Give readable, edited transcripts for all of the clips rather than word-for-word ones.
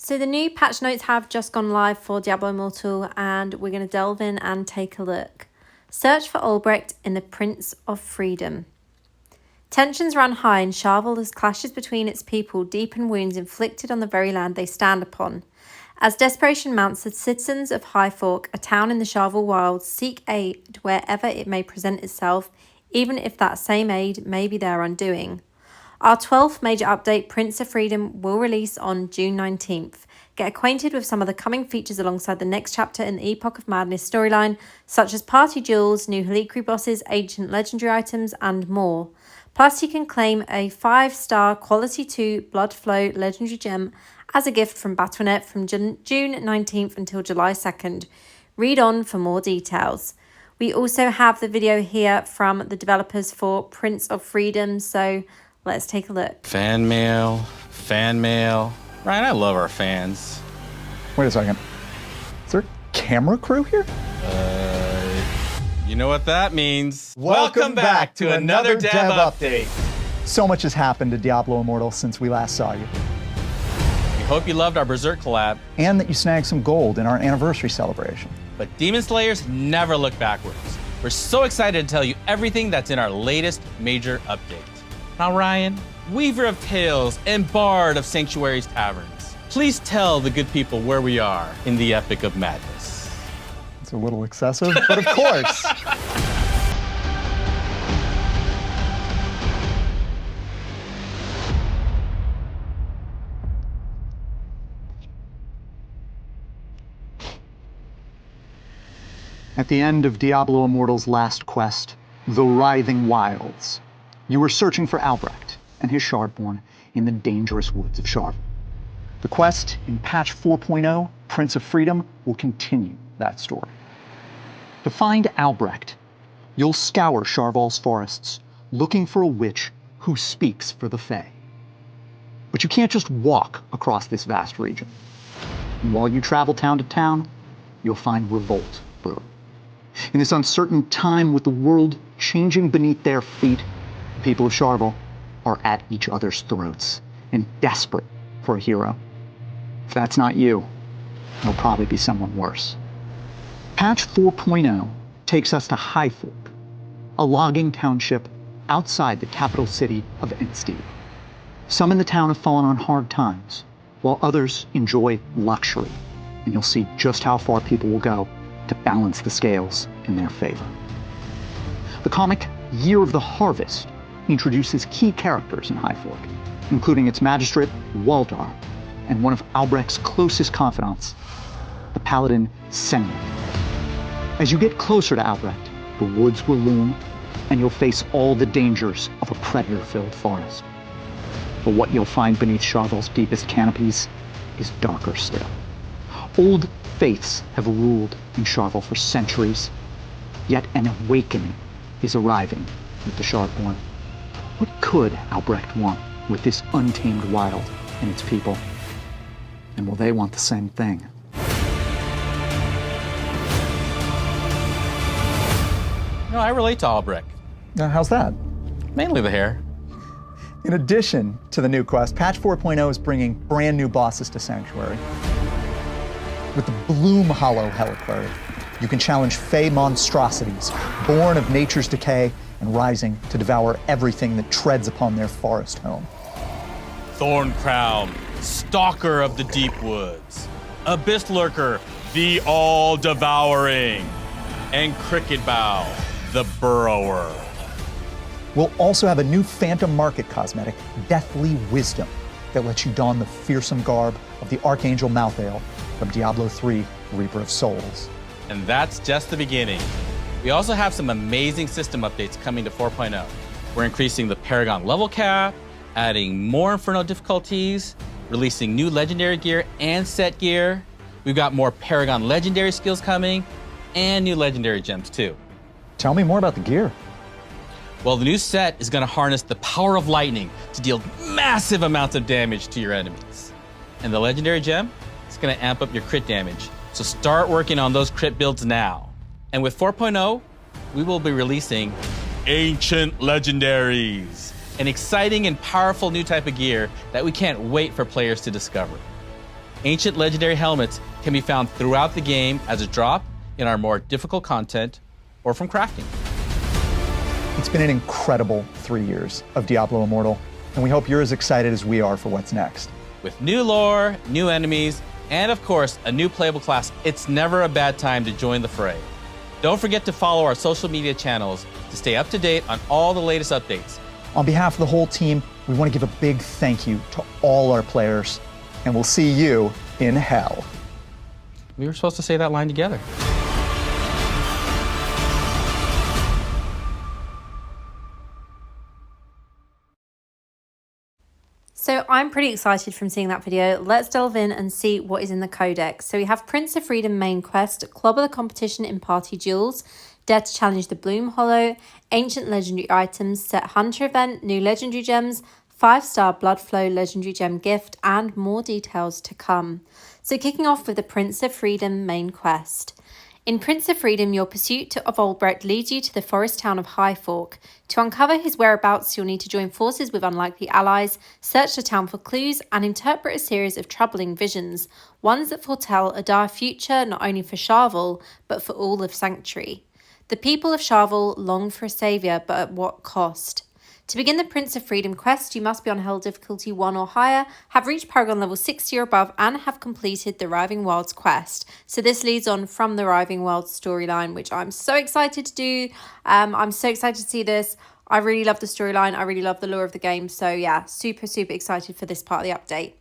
So the new patch notes have just gone live for Diablo Immortal, and we're going to delve in and take a look. Search for Albrecht in the Prince of Freedom. Tensions run high in Sharval as clashes between its people deepen wounds inflicted on the very land they stand upon. As desperation mounts, the citizens of Highfork, a town in the Sharval Wilds, seek aid wherever it may present itself, even if that same aid may be their undoing. Our 12th major update, Prince of Freedom, will release on June 19th. Get acquainted with some of the coming features alongside the next chapter in the Epoch of Madness storyline, such as party duels, new Halikri bosses, ancient legendary items, and more. Plus, you can claim a 5-star Quality 2 Blood Flow legendary gem as a gift from Battle.net from June 19th until July 2nd. Read on for more details. We also have the video here from the developers for Prince of Freedom, so let's take a look. Fan mail, fan mail. Ryan, I love our fans. Wait a second. Is there a camera crew here? You know what that means. Welcome back to another dev update. So much has happened to Diablo Immortal since we last saw you. We hope you loved our Berserk collab. And that you snagged some gold in our anniversary celebration. But Demon Slayers never look backwards. We're so excited to tell you everything that's in our latest major update. Now, Ryan, weaver of tales and bard of Sanctuary's taverns, please tell the good people where we are in the Epic of Madness. It's a little excessive, but of course. At the end of Diablo Immortal's last quest, The Writhing Wilds, you were searching for Albrecht and his Shardborn in the dangerous woods of Sharval. The quest in patch 4.0, Prince of Freedom, will continue that story. To find Albrecht, you'll scour Sharval's forests, looking for a witch who speaks for the Fae. But you can't just walk across this vast region. And while you travel town to town, you'll find revolt brewing. In this uncertain time, with the world changing beneath their feet, the people of Sharval are at each other's throats and desperate for a hero. If that's not you, it'll probably be someone worse. Patch 4.0 takes us to Highfork, a logging township outside the capital city of Enstead. Some in the town have fallen on hard times, while others enjoy luxury, and you'll see just how far people will go to balance the scales in their favor. The comic Year of the Harvest introduces key characters in Highfork, including its magistrate, Waldar, and one of Albrecht's closest confidants, the paladin, Senua. As you get closer to Albrecht, the woods will loom, and you'll face all the dangers of a predator-filled forest. But what you'll find beneath Sharval's deepest canopies is darker still. Old faiths have ruled in Sharval for centuries, yet an awakening is arriving with the Shardborn. What could Albrecht want with this untamed wild and its people? And will they want the same thing? No, I relate to Albrecht. How's that? Mainly the hair. In addition to the new quest, patch 4.0 is bringing brand new bosses to Sanctuary. With the Bloom Hollow Heliquary, you can challenge Fey monstrosities, born of nature's decay and rising to devour everything that treads upon their forest home. Thorncrown, stalker of the deep woods. Abyss Lurker, the all-devouring. And Cricketbow, the burrower. We'll also have a new Phantom Market cosmetic, Deathly Wisdom, that lets you don the fearsome garb of the Archangel Malthael from Diablo 3, Reaper of Souls. And that's just the beginning. We also have some amazing system updates coming to 4.0. We're increasing the Paragon level cap, adding more Inferno difficulties, releasing new legendary gear and set gear. We've got more Paragon legendary skills coming, and new legendary gems too. Tell me more about the gear. Well, the new set is going to harness the power of lightning to deal massive amounts of damage to your enemies. And the legendary gem is going to amp up your crit damage. So start working on those crit builds now. And with 4.0, we will be releasing Ancient Legendaries, an exciting and powerful new type of gear that we can't wait for players to discover. Ancient legendary helmets can be found throughout the game as a drop in our more difficult content or from crafting. It's been an incredible 3 years of Diablo Immortal, and we hope you're as excited as we are for what's next. With new lore, new enemies, and of course, a new playable class, it's never a bad time to join the fray. Don't forget to follow our social media channels to stay up to date on all the latest updates. On behalf of the whole team, we want to give a big thank you to all our players, and we'll see you in hell. We were supposed to say that line together. So I'm pretty excited from seeing that video. Let's delve in and see what is in the codex. So we have Prince of Freedom main quest, Clobber the competition in party duels, Dare to challenge the Bloom Hollow, ancient legendary items, set hunter event, new legendary gems, 5-star blood flow legendary gem gift, and more details to come. So kicking off with the Prince of Freedom main quest. In Prince of Freedom, your pursuit of Albrecht leads you to the forest town of Highfork. To uncover his whereabouts, you'll need to join forces with unlikely allies, search the town for clues, and interpret a series of troubling visions, ones that foretell a dire future not only for Sharval, but for all of Sanctuary. The people of Sharval long for a saviour, but at what cost? To begin the Prince of Freedom quest, you must be on Hell difficulty 1 or higher, have reached Paragon level 60 or above, and have completed the Riving Wilds quest. So this leads on from the Riving Wilds storyline, which I'm so excited to do. I'm so excited to see this. I really love the storyline. I really love the lore of the game. So yeah, super excited for this part of the update.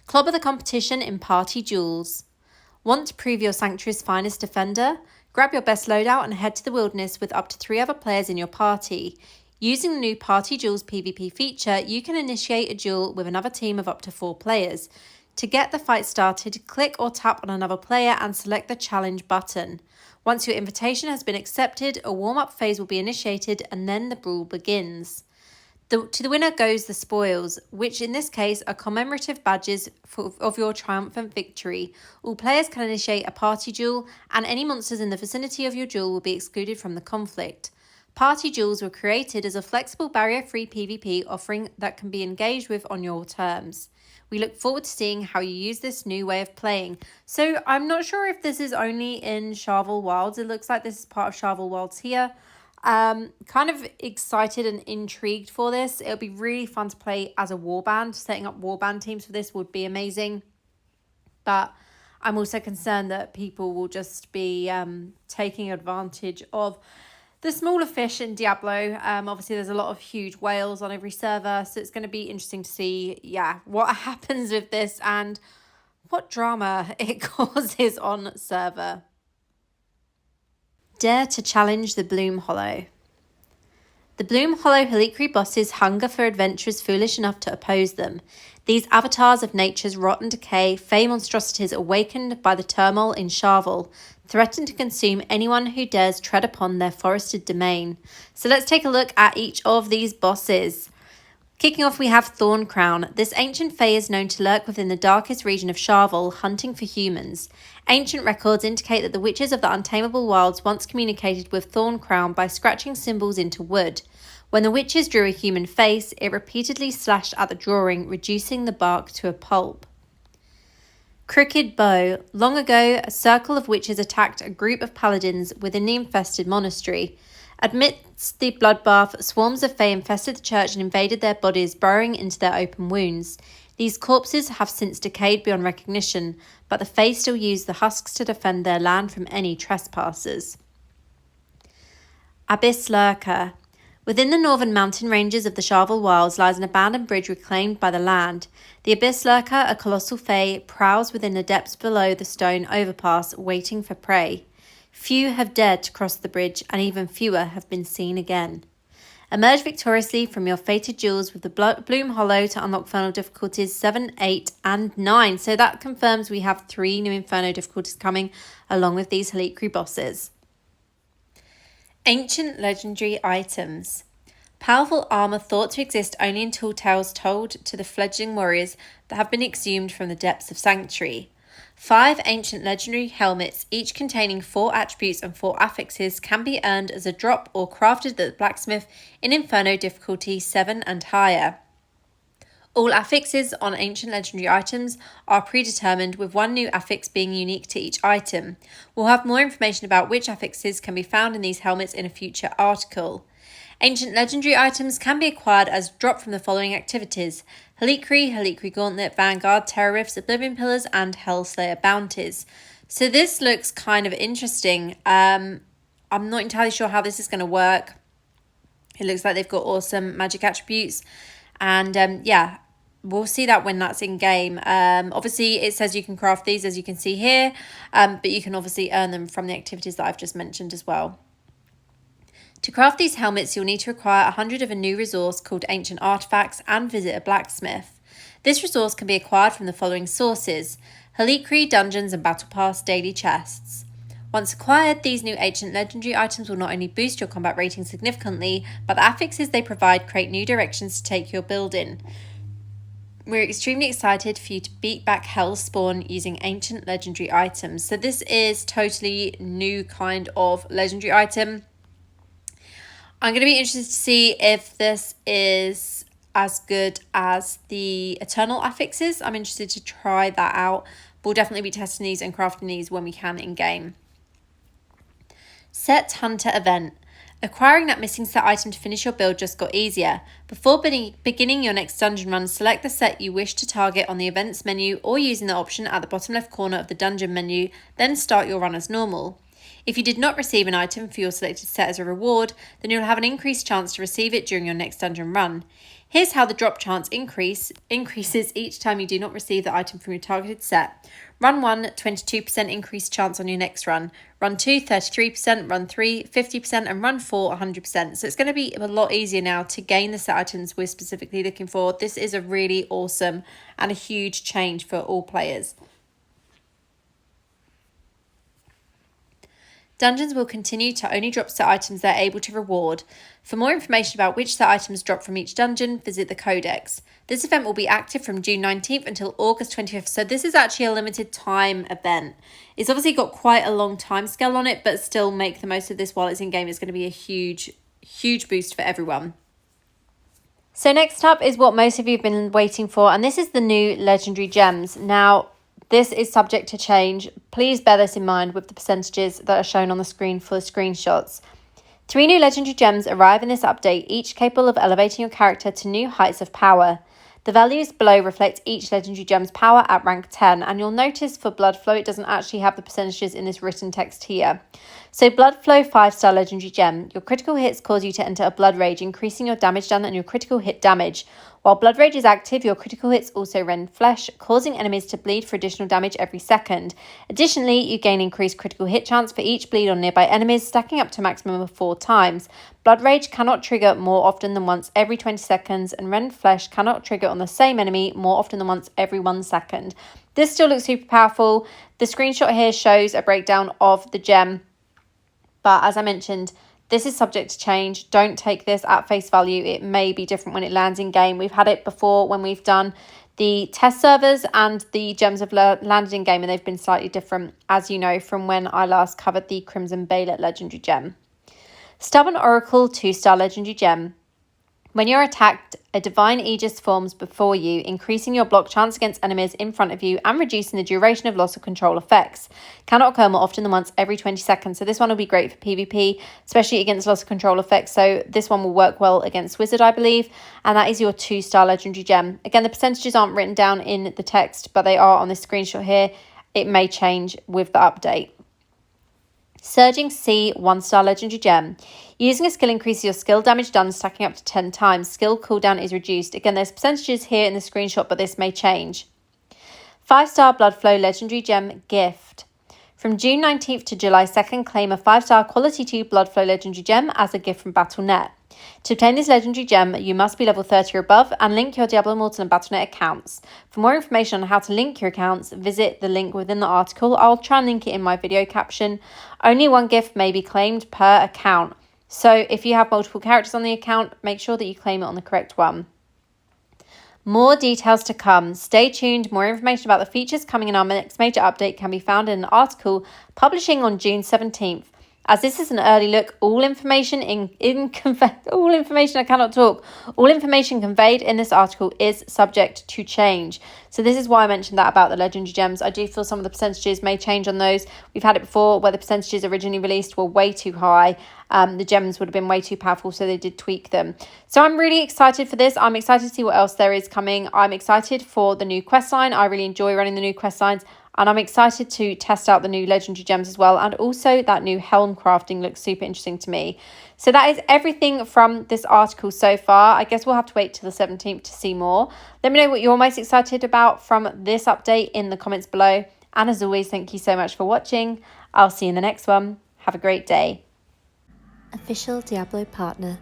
Clobber the competition in party duels. Want to prove your Sanctuary's finest defender? Grab your best loadout and head to the wilderness with up to 3 other players in your party. Using the new Party Duels PvP feature, you can initiate a duel with another team of up to 4 players. To get the fight started, click or tap on another player and select the challenge button. Once your invitation has been accepted, a warm-up phase will be initiated and then the brawl begins. To the winner goes the spoils, which in this case are commemorative badges of your triumphant victory. All players can initiate a party duel, and any monsters in the vicinity of your duel will be excluded from the conflict. Party duels were created as a flexible barrier-free PvP offering that can be engaged with on your terms. We look forward to seeing how you use this new way of playing. So I'm not sure if this is only in Sharval Wilds. It looks like this is part of Sharval Wilds here. Kind of excited and intrigued for this. It'll be really fun to play as a warband. Setting up warband teams for this would be amazing. But I'm also concerned that people will just be taking advantage of the smaller fish in Diablo. Obviously, there's a lot of huge whales on every server, so it's going to be interesting to see, what happens with this and what drama it causes on server. Dare to challenge the Bloom Hollow. The Bloom Hollow Halikri bosses hunger for adventurers foolish enough to oppose them. These avatars of nature's rot and decay, fey monstrosities awakened by the turmoil in Sharval, threaten to consume anyone who dares tread upon their forested domain. So let's take a look at each of these bosses. Kicking off, we have Thorncrown. This ancient fey is known to lurk within the darkest region of Sharval, hunting for humans. Ancient records indicate that the witches of the Untamable Wilds once communicated with Thorncrown by scratching symbols into wood. When the witches drew a human face, it repeatedly slashed at the drawing, reducing the bark to a pulp. Crooked Bow. Long ago, a circle of witches attacked a group of paladins within the infested monastery. Amidst the bloodbath, swarms of fey infested the church and invaded their bodies, burrowing into their open wounds. These corpses have since decayed beyond recognition, but the fey still use the husks to defend their land from any trespassers. Abyss Lurker. Within the northern mountain ranges of the Sharval Wilds lies an abandoned bridge reclaimed by the land. The Abyss Lurker, a colossal fey, prowls within the depths below the stone overpass, waiting for prey. Few have dared to cross the bridge, and even fewer have been seen again. Emerge victoriously from your fated duels with the Bloom Hollow to unlock Infernal difficulties 7, 8, and 9. So that confirms we have 3 new Inferno difficulties coming, along with these Halikri bosses. Ancient legendary items. Powerful armour thought to exist only in tall tales told to the fledgling warriors that have been exhumed from the depths of Sanctuary. 5 ancient legendary helmets, each containing 4 attributes and 4 affixes, can be earned as a drop or crafted at the blacksmith in Inferno difficulty 7 and higher. All affixes on ancient legendary items are predetermined, with one new affix being unique to each item. We'll have more information about which affixes can be found in these helmets in a future article. Ancient legendary items can be acquired as drop from the following activities: Halikri Gauntlet, Vanguard, Terror Rifts, Oblivion Pillars, and Hellslayer bounties. So this looks kind of interesting. I'm not entirely sure how this is going to work. It looks like they've got awesome magic attributes. And yeah, we'll see that when that's in game. Obviously, it says you can craft these, as you can see here, but you can obviously earn them from the activities that I've just mentioned as well. To craft these helmets, you'll need to acquire 100 of a new resource called Ancient Artifacts and visit a blacksmith. This resource can be acquired from the following sources: Halikri, dungeons, and Battle Pass daily chests. Once acquired, these new ancient legendary items will not only boost your combat rating significantly, but the affixes they provide create new directions to take your build in. We're extremely excited for you to beat back Hell's Spawn using ancient legendary items. So this is totally new kind of legendary item. I'm going to be interested to see if this is as good as the Eternal affixes. I'm interested to try that out. We'll definitely be testing these and crafting these when we can in game. Set Hunter event. Acquiring that missing set item to finish your build just got easier. Before beginning your next dungeon run, select the set you wish to target on the events menu or using the option at the bottom left corner of the dungeon menu, then start your run as normal. If you did not receive an item for your selected set as a reward, then you'll have an increased chance to receive it during your next dungeon run. Here's how the drop chance increases each time you do not receive the item from your targeted set. Run 1, 22% increased chance on your next run. Run 2, 33%. Run 3, 50%. And run 4, 100%. So it's going to be a lot easier now to gain the set items we're specifically looking for. This is a really awesome and a huge change for all players. Dungeons will continue to only drop set items they're able to reward. For more information about which set items drop from each dungeon, visit the Codex. This event will be active from June 19th until August 25th, so this is actually a limited time event. It's obviously got quite a long time scale on it, but still make the most of this while it's in game. It's going to be a huge boost for everyone. So next up is what most of you have been waiting for, and this is the new legendary gems. Now, this is subject to change. Please bear this in mind with the percentages that are shown on the screen for the screenshots. 3 new legendary gems arrive in this update, each capable of elevating your character to new heights of power. The values below reflect each legendary gem's power at rank 10, and you'll notice for Blood Flow it doesn't actually have the percentages in this written text here. So Blood Flow 5-star legendary gem. Your critical hits cause you to enter a Blood Rage, increasing your damage done and your critical hit damage. While Blood Rage is active, your critical hits also rend flesh, causing enemies to bleed for additional damage every second. Additionally, you gain increased critical hit chance for each bleed on nearby enemies, stacking up to a maximum of 4 times. Blood Rage cannot trigger more often than once every 20 seconds, and rend flesh cannot trigger on the same enemy more often than once every 1 second. This still looks super powerful. The screenshot here shows a breakdown of the gem, but as I mentioned, this is subject to change. Don't take this at face value. It may be different when it lands in game. We've had it before when we've done the test servers and the gems have landed in game, and they've been slightly different, as you know, from when I last covered the Crimson Baylet legendary gem. Stubborn Oracle 2-star legendary gem. When you're attacked, a divine aegis forms before you, increasing your block chance against enemies in front of you and reducing the duration of loss of control effects. Cannot occur more often than once every 20 seconds. So this one will be great for PvP, especially against loss of control effects. So this one will work well against Wizard, I believe. And that is your 2-star legendary gem. Again, the percentages aren't written down in the text, but they are on this screenshot here. It may change with the update. Surging Sea 1-star legendary gem. Using a skill increases your skill damage done, stacking up to 10 times. Skill cooldown is reduced. Again, there's percentages here in the screenshot, but this may change. 5-star Blood Flow legendary gem gift. From June 19th to July 2nd, claim a 5-star quality 2 Blood Flow legendary gem as a gift from Battle.net. To obtain this legendary gem, you must be level 30 or above and link your Diablo Immortal and Battle.net accounts. For more information on how to link your accounts, visit the link within the article. I'll try and link it in my video caption. Only 1 gift may be claimed per account. So if you have multiple characters on the account, make sure that you claim it on the correct one. More details to come. Stay tuned. More information about the features coming in our next major update can be found in an article publishing on June 17th. As this is an early look, all information all information conveyed in this article is subject to change. So this is why I mentioned that about the legendary gems. I do feel some of the percentages may change on those. We've had it before where the percentages originally released were way too high. The gems would have been way too powerful, so they did tweak them. So I'm really excited for this. I'm excited to see what else there is coming. I'm excited for the new quest line. I really enjoy running the new quest lines. And I'm excited to test out the new legendary gems as well. And also that new helm crafting looks super interesting to me. So that is everything from this article so far. I guess we'll have to wait till the 17th to see more. Let me know what you're most excited about from this update in the comments below. And as always, thank you so much for watching. I'll see you in the next one. Have a great day. Official Diablo Partner.